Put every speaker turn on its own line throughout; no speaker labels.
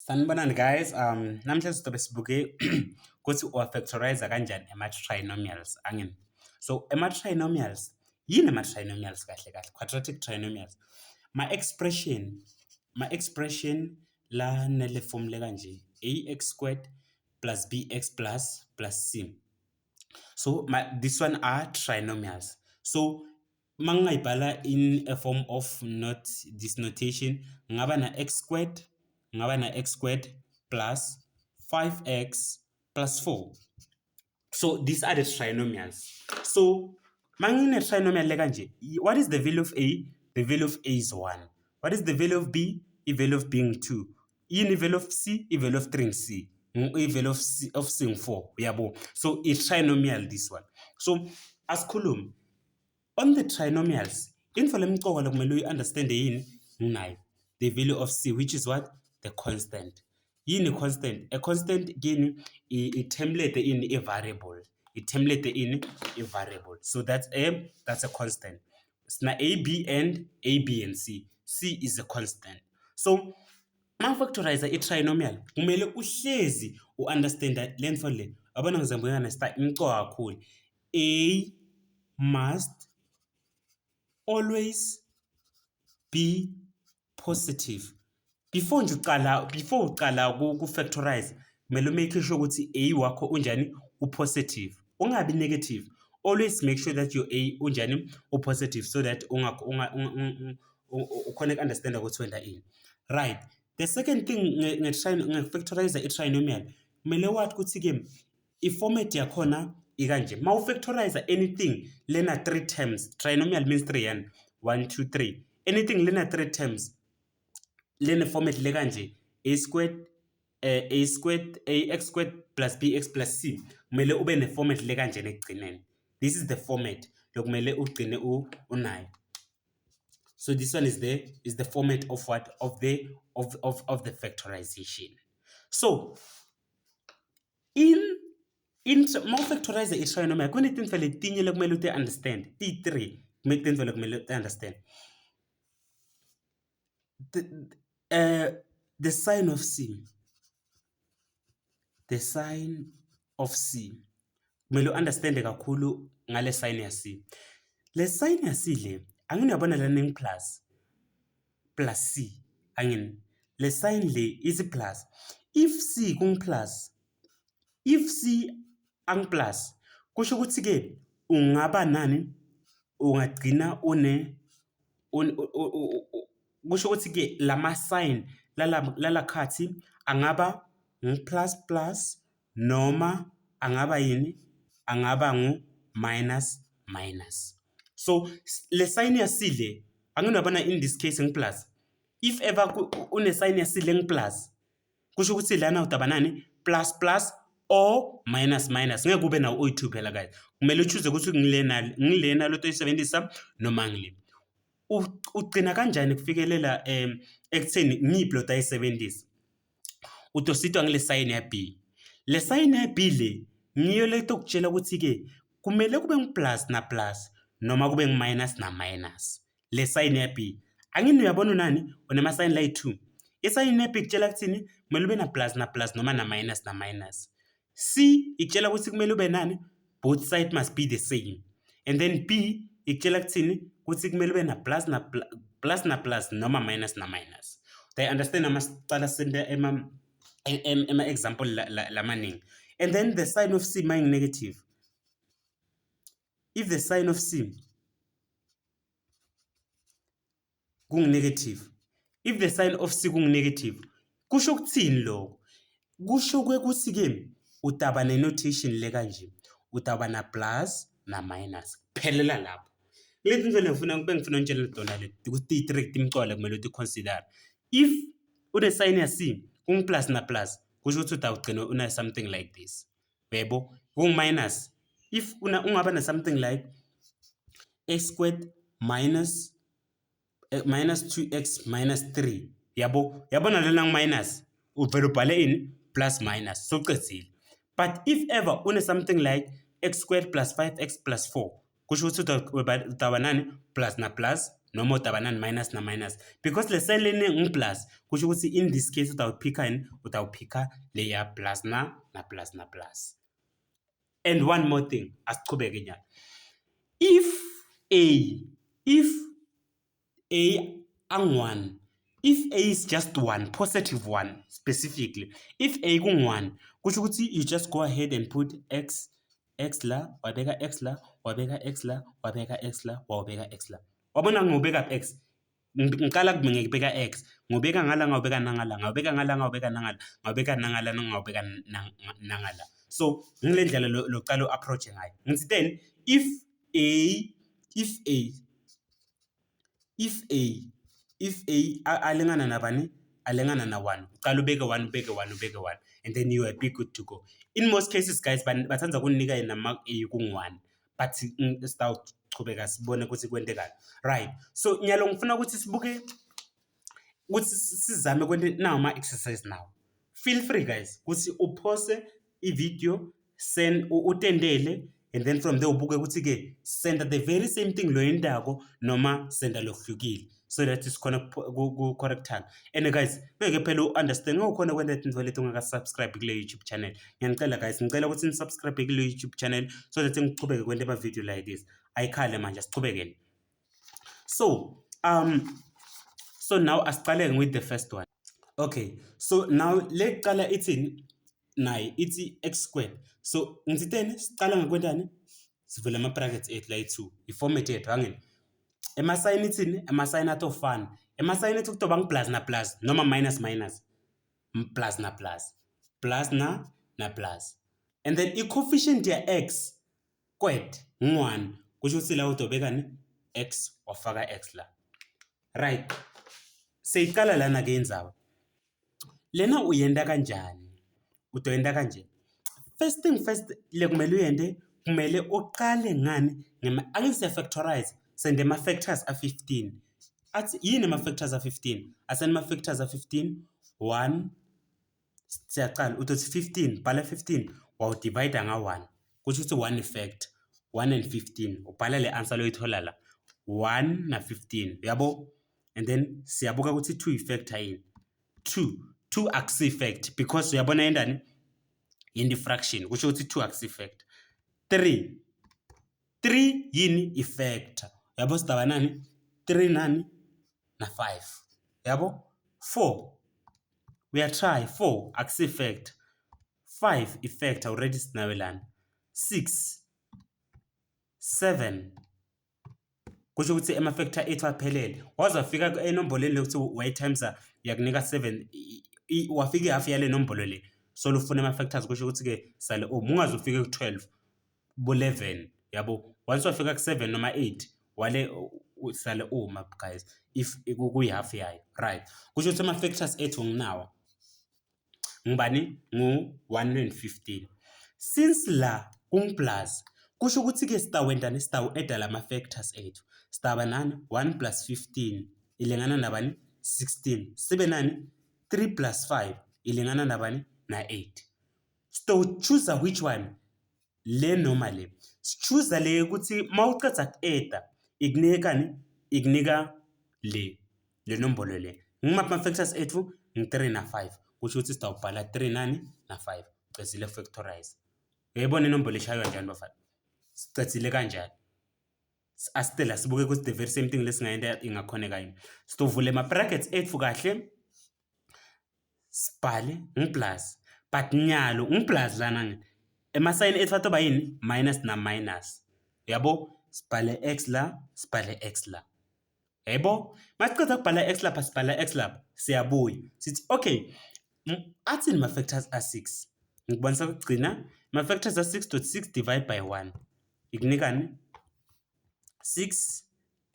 Sanibonani guys, namhlanje sizobe sibuke ukuthi uwafactorize kanjani ama-trinomials angini. So ama-trinomials, yini ama-trinomials kahle kahle? Quadratic trinomials. Ma-expression la nele formula kanje, ax squared plus bx plus c. So this one are trinomials. So mangayibhala in a form of not this notation, ngaba na x squared plus 5x plus 4. So these are the trinomials. So mangine trinomial le kanje, what is the value of a? The value of a is 1. What is the value of b? The value of b is 2. The value of c? The value of 3 c. The value of c 4. Yabo. So it's trinomial this one. So as column on the trinomials, in for you understand the value of c, which is what? The constant. Yini constant? A constant again a template in a variable. So that's a constant. It's now a, b, and c. C is a constant. So mangifactorize a trinomial, kumele uhlezi understand le nto le. Abona ngizambuyana start imcoka kakhulu. A must always be positive. Before uqala ku-factorize, kumele make sure ukuthi a wakho unjani u-positive, ungabi negative. Always make sure that your a unjani u-positive so that ukhona understand ukuthi wenda ini. Right. The second thing nge-factorize i-trinomial, kumele wathi ukuthi ke i-format yakhona ikanje. Ma u-factorize anything lena 3 terms, trinomial means 3 yani 1 2 3. Anything lena 3 terms lena format le kanje, ax squared plus bx plus c, kumele ube ne format le kanje nekugcineni. This is the format lokumele ugcine unayo. So this one is the format of what? Of the factorization. So in factorize i-trinomial, kunetinto letinye lokumele ute understand. T3 kunetinto lokumele ute understand. The sign of c. The sign of c. Kumele understand kakhulu ngale sign ya c. Le sign ya c le angini yabona learning plus c. Angini le sign le is plus. If c kung plus, if c ang plus, kusho ukuthi ke ungaba nani? Ungagcina kusho ukuthi ke lama sign lala khathi angaba plus plus noma angaba yini? Angaba minus. So le sign ya c le anginabona in this case ng plus. If ever une sign ya c le plus, kusho ukuthi lana utaba nani? Plus or minus. Ngeke kube na o2 phela guys. Kumele uchoose ukuthi ngilena lo toyisebenzisa noma ngile. Ugcina kanjani kufikelela ekutheni ngiyiplot ayisebenzisa? Utositwa ngile sign ya b. Le sign ya b le ngiyo le tokutshela ukuthi ke kumele kube plus na plus noma kube minus na minus. Le sign ya b angini uyabona nani? Unema sign la 2. Isign ya b ikutshela kuthini? Kumele ube na plus noma na minus. C ikutshela ukuthi kumele ube nani? Both sides must be the same. And then b ikutshela kuthini? Ukuthi kumele ube na plus noma minus. They understand amacala sente ema example lamaningi. And then the sign of c being negative. If the sign of c kung negative, kusho kuthini lo? Kusho ukuthi ke utaba ne notation le kanje, utaba na plus na minus. Phelela lapho. Leti nto ngifuna ngitshela dona le ukuthi i-trick imcwala kumele uthi consider. If une sign ya c kung plus na plus, kusho ukuthi utawugcina una something like this. Yebo, kung minus, if ungaba na something like x squared minus 2x minus 3. Yabona lena minus uvela ubhale ini plus minus. So qedile. But if ever une something like x squared plus 5x plus 4, kusho ukuthi utaba nani? Plus noma udabanani minus na minus because le sign leni ngi-plus kusho ukuthi in this case utawuphika yini utawuphika leya plus na plus na plus. And one more thing asichubeke nyalo, if a ang-1, if a is just 1, positive 1 specifically, if a kung-1 kusho ukuthi you just go ahead and put x la wabeka x la wabeka x la wabeka x la wabeka x la. Wabona ngobeka x ngiqala ngibeka x ngobeka ngala ngawubeka nangala ngawubeka ngala ngawubeka nangala ngawubeka nangala ngawubeka nangala. So ngile ndlela loqala approach ngayo ngithi then if a alingana nabani alingana na 1 uqala ubeke 1 ubeke 1 ubeke 1 and then you are be good to go. In most cases guys bathanza kunika yena mark a kung-1 but sitawuchubeka sibone ukuthi kwentekani, right? So nyalo ngifuna ukuthi sibuke ukuthi sizame kwente nawo ama exercise now. Feel free guys ukuthi upause i-video, send utendele, and then from there ubuke ukuthi ke send the very same thing lo yendako noma senda lokuhlukile so that is ku correctana. And guys ngeke phela understand ngokhona kwenta into lethu ungaka subscribe kule YouTube channel. Ngiyacela guys ngicela ukuthi ni subscribe kule YouTube channel so that ngichubeke kwenta ama video like this. Ayikhale manje sichubekele. So now asiqale with the first one. Okay, so now leqala ithini nayi ithi x squared. So ngithi then siqala ngakwentani sivula ama brackets ethu la i2 iformat yethu angeni ema sign ithini ema sign atofana ema sign ethu kutoba plus na plus noma minus minus plus na plus plus na plus and then I coefficient ya x squared ngu1 kusho ukuthi la utobekani x wafaka x la, right? Seyiqala lana ke indzaba lena uyenda kanjani utoyenda kanje. First thing first le kumele uyende kumele uqale ngani angise factorize sende ma factors a15 athi yini ma factors a15 asene ma factors a15 1 siyaqala utothi 15 bhala 15 wawu divide nga1 kusho ukuthi 1 effect 1 and 15 ubhala le answer loyithola la 1 na 15 yabo, and then siyabuka ukuthi 2 effect yini 2 axis effect because uyabona yendani in the fraction kusho ukuthi 2 axis effect 3 yini effect yabo sidaba nani 3 nani na 5 yabo 4 we are try 4 axis effect 5 effect already sinawelana 6 7 kusho ukuthi ema factor ethu aphelele wazafika enombolweni lokuthi y times yakunika 7 wafika half yale nombolo le so lufuna ama factors kusho ukuthi ke sale ungazufika ku12 bu11 yabo once wafika ku7 noma 8 wale sale uma guys if kuyi half yayo, right? Kusho ukuthi ama factors ethu nginawo ngibani ngu115 since la plus kusho ukuthi ke sitawendani sitawu add la ma factors ethu sitaba nani 1 plus 15 ilingana nabani 16 sibe nani 3 plus 5 ilingana nabani na 8. So choose which one le noma le choose le ukuthi mawuqeda ku-add ikunika le nombolo le ngimaphi factors ethu ngi3 na 5 kusho ukuthi sitawubhala 3 nani na 5 cezile factorize. Uyayibona inombolo eshayo kanjani bafana sicedzile kanjani asitela sibuke ukuthi the very same thing lesingayenda ingakhoneka yini. Sitovule ma brackets ethu kahle sibhale ngiplus but nyalo ngiplus lana ngene ema sign ethu atoba yini minus na minus yabo sibhale x la sibhale x la yebo masiqeda ukubhala x lapha sibhala x lapha siyabuya sithi okay athi ma factors a6 ngikubonisa ukugcina ma factors a6.6 divide by 1 ikunikani 6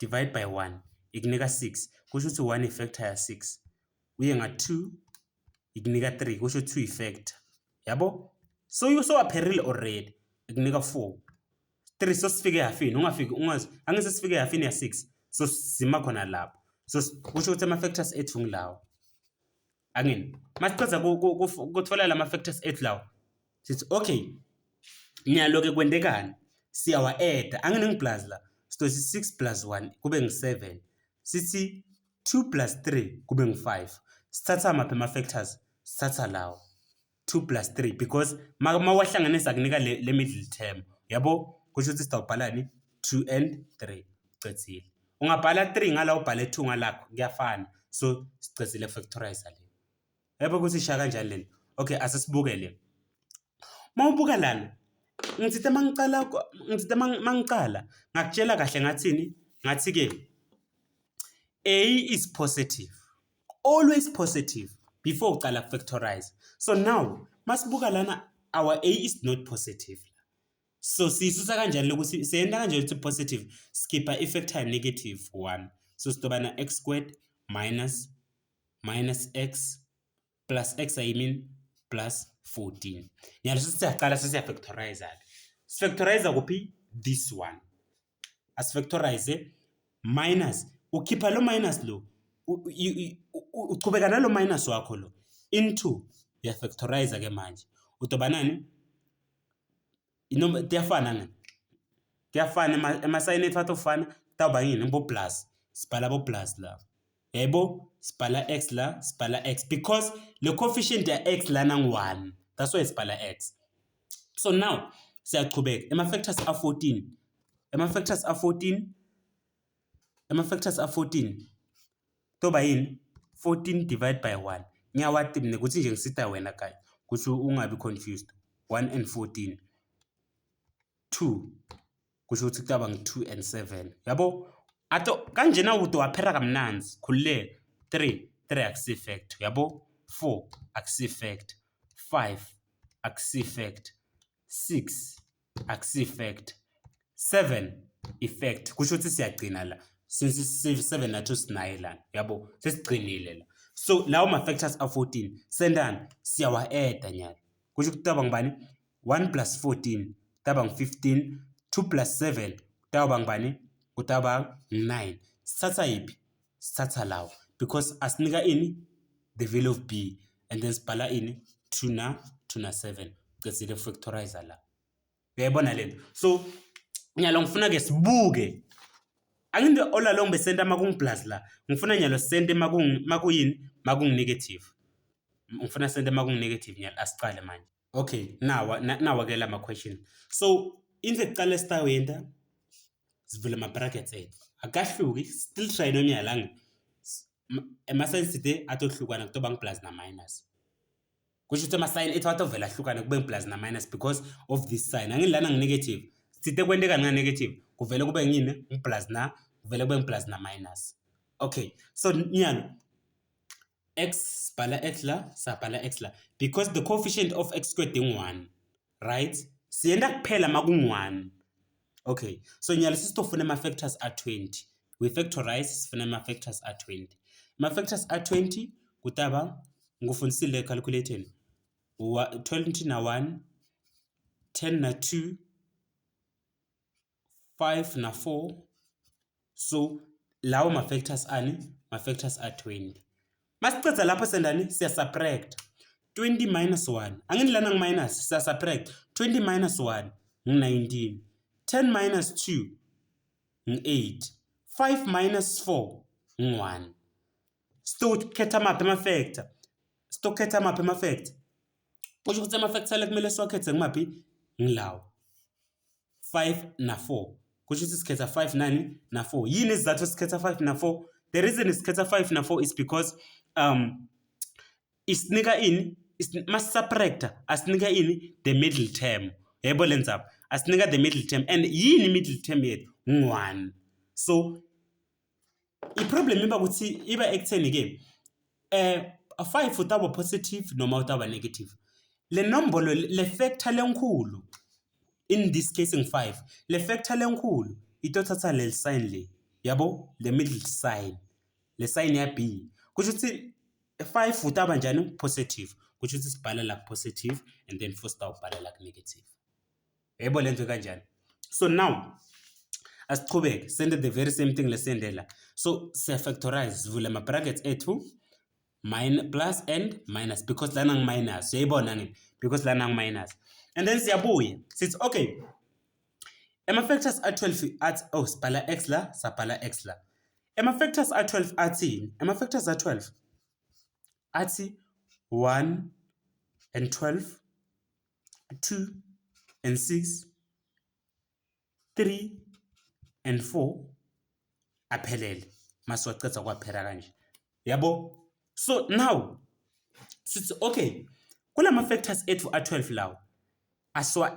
divide by 1 ikunika 6 kusho ukuthi 1 factor ya 6 uye nga 2 ikunika 3 kusho 2 factor yabo so you saw apparel already ikunika 4 3 so sifike yafini ungafiki ungazi angise sifike yafini ya 6 so sima khona lapho so kusho ukuthi ama factors ethu ngilawo angini masiqedza kutfola lama factors ethu lawo sithi okay nyalo ke kwendekani siyawa add angini ngiplus la so 6 plus 1 kube ngi7 sithi 2 plus 3 kube ngu-5 sithatha maphi ama-factors sithatha lawo 2 plus 3 because mawahlanganisa kunika le middle term yabo kusho ukuthi sitawubhalani 2 and 3 cedzile ungabhala 3 ngala ubhale 2 ngalakho kuyafana so sicedzile factorize le yabo ukuthi isha kanjani lento okay asesibukele mawubuka lana ngithe mangicala ngakutshela kahle ngathini ngathi ke A is positive always positive before uqala factorize so now masibuka lana our A is not positive so sisusa kanjani lokuthi siyenda kanjani ukuthi positive skipper effector negative 1 so sitobana x squared minus x plus x I mean plus 14 nyalo sisiyaqala sisiyafactorize sifactorize kuphi this one asifactorize minus ukhipha lo minus lo uqhubeka nalo minus wakho lo into ya factorize ke manje utoba nani inoma tiyafana ngani tiyafana ema sign ethu atofana tawuba yini bo plus sibhala bo plus la yebo sibhala x la sibhala x because the coefficient ya x lana ngu1 that's why sibhala x so now siyaqhubeka ema factors a14 toba yini 14 divided by 1 ngiyawati mina ukuthi nje ngisita wena kanye ukuthi ungabi confused 1 and 14 2 kusho ukuthi kutaba ngi2 and 7 yabo ato kanjena uto waphera kamnanzi khulile 3 akusi-effect yabo 4 akusi-effect 5 akusi-effect 6 akusi-effect 7 effect kusho ukuthi siyagcina la since 7 nathu sinaye lana yabo sesigcinile la so lawo ma-factors a14 sendani siyawa-eda nyalo kusho ukuthi kutaba ngibani 1 plus 14 kutaba ngu-15 2 plus 7 kutaba ngibani kutaba 9 sithatha yiphi sithatha lawo because asinika ini the value of b and then sibhala ini 2 na 7 cezile factorize la uyayibona lento so nyalo ngifuna ke sibuke anginde all along besenda makungu plus la ngifuna nyalo sende makuyini makungu negative ngifuna sende makungu negative nyalo asicale manje okay now ke la ma question so into ekuqala sitawenda sivula ama brackets ethu akahluki still trinomial ang ema signs de atohlukana kutoba ngi plus na minus kusho ukuthi ama sign ethu atovela hlukana kube ngi plus na minus because of this sign angilana ngi negative sithe kwendeka nga negative kuvele kube ngini ngi plus na kuvele kube ngi plus na minus okay so nyalo x bhala x la sabhala x la because the coefficient of x squared is 1 right siyenda kuphela makungu1 okay so nyalo sisitofuna ama factors a20 we factorize sifuna ama factors a20 ama factors a20 kutaba ngufundisile calculating 20 na 1 10 na 2 5 na 4 so lawo ma factors ma factors a20 masicedza lapho sendani siya subtract 20 minus 1 angini lana ngi minus siya subtract 20 minus 1 ngi 19 10 minus 2 ngi 8 5 minus 4 ngi 1 stokhetha maphi ama factor stokhetha maphi ama factor kusho ukuthi ama factor la kumele siwakhethe ngimaphi ngilawo 5 na 4 kusho ukuthi sikhetha 5 nani na 4 yini isizathu sikhetha 5 na 4 the reason isikhetha 5 na 4 is because isinika ini mas subtract asinika ini the middle term yebo lenza asinika the middle term and yini middle term yethu 1 so I problem iba ukuthi iba ekutheni ke 5 utaba positive noma utaba negative le nombolo le factor lenkulu in this case ngi5 le factor lenkulu itothatha le sign le yabo le middle sign le sign ya b kusho ukuthi 5 utaba njani positive kusho ukuthi sibhala la positive and then 4 sitawubhala la negative yebo lento kanjani so now asiqhubeke send the very same thing lesendela so siya factorize sivula ama brackets ethu plus and minus because lana ngi minus uyayibona ngini because lana ngi minus and then siyabuya sithi okay ama factors a12 at sibhala x la sabhala x la Ama-factors a-12 athini? Ama-factors a-12 athi 1 and 12, 2 and 6, 3 and 4 aphelele masiwaceda kwaphela kanje. Yabo? So now sithi okay, kula ma-factors ethu a-12 lawo aswa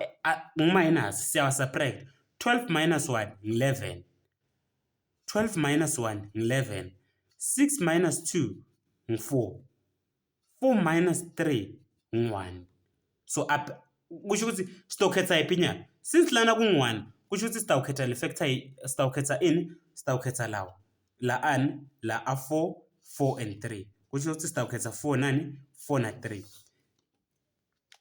minus siyawa subtract. 12 minus 1 11. 12 minus 1 11. 6 minus 2 4. 4 minus 3 1. So up kusho ukuthi sitokhetha iphi nyalo. Since lana ku1 kusho ukuthi sitawukhetha le factor sitawukhetha ini? Sitawukhetha lawo. La an la a4 4 and 3. Kusho ukuthi sitawukhetha 4 nani? 4 na 3.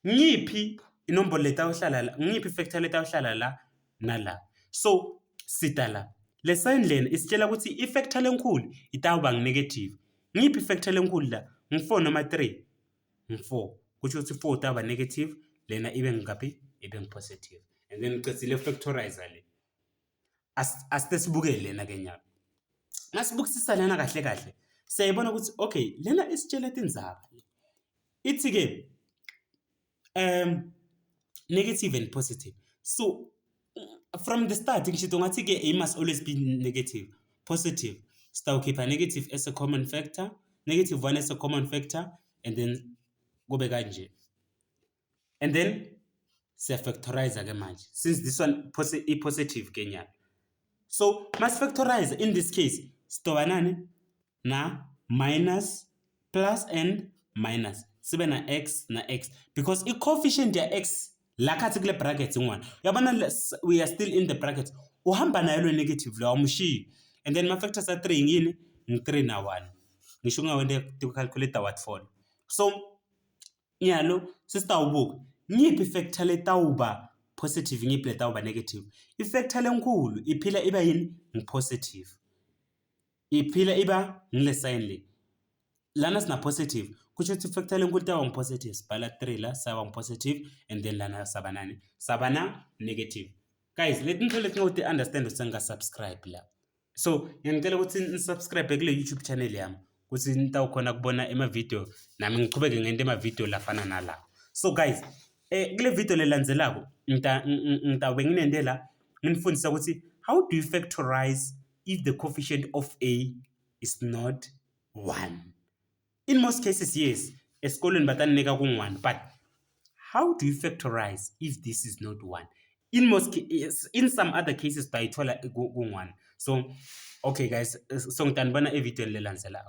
Ngiphi inombolo letawuhlala la? Ngiphi factor letawuhlala la nala? So sita la. Le sign lena isitshela ukuthi i-factor lenkulu itawuba negative. Ngiphi factor lenkulu la? 4 noma 3? 4. Kusho ukuthi 4 itawuba negative, lena ibe ngaphi? Ibe positive. And then ucedzile factorizer le. Asite sibukele lena ke nyalo. Masibukisisa lena kahle kahle. Siyayibona ukuthi okay, lena isitshela tindzaba. Ithi ke negative and positive. So from the start ngisho ngathi ke it must always be negative. Positive sitawukhipha negative as a common factor, negative 1 as a common factor, and then kube kanje. And then siya factorize ke manje, since this one positive ke nyalo. So must factorize in this case sitoba nani na minus plus and minus sibe na x na x, because i-coefficient ya x la khathi kule brackets ngwana uyabona we are still in the brackets, uhamba nayo lo negative lo awumshiyi. And then ma factors are 3 ngini? 3 na 1. Ngisho ungawende to calculate what for. So nyalo sisitawubuka ngiphi factor letawuba positive ngiphi letawuba negative. I-factor lenkulu iphila iba yini? Positive. Iphila iba ngile sign le. Lana sina positive kusho ukuthi factor lenkulu tawuba positive, sibhala 3 la saba positive, and then lana saba nani? Saba na negative. Guys, let me understand ukuthi nga-subscribe la. So ngiyacela ukuthi nisubscribe kule YouTube channel yami ukuthi nitawukhona kubona ema-video nami ngiqhubeke ngente ema-video lafana nala. So guys, kule video lelandzelako ngitawube nginende la nginifundisa ukuthi how do you factorize if the coefficient of A is not 1? In most cases, yes, esikolweni batanika ku1, but how do you factorize if this is not 1? In some other cases bayithola ku1. So okay guys, so ngitanibona evidweni lelandzelako.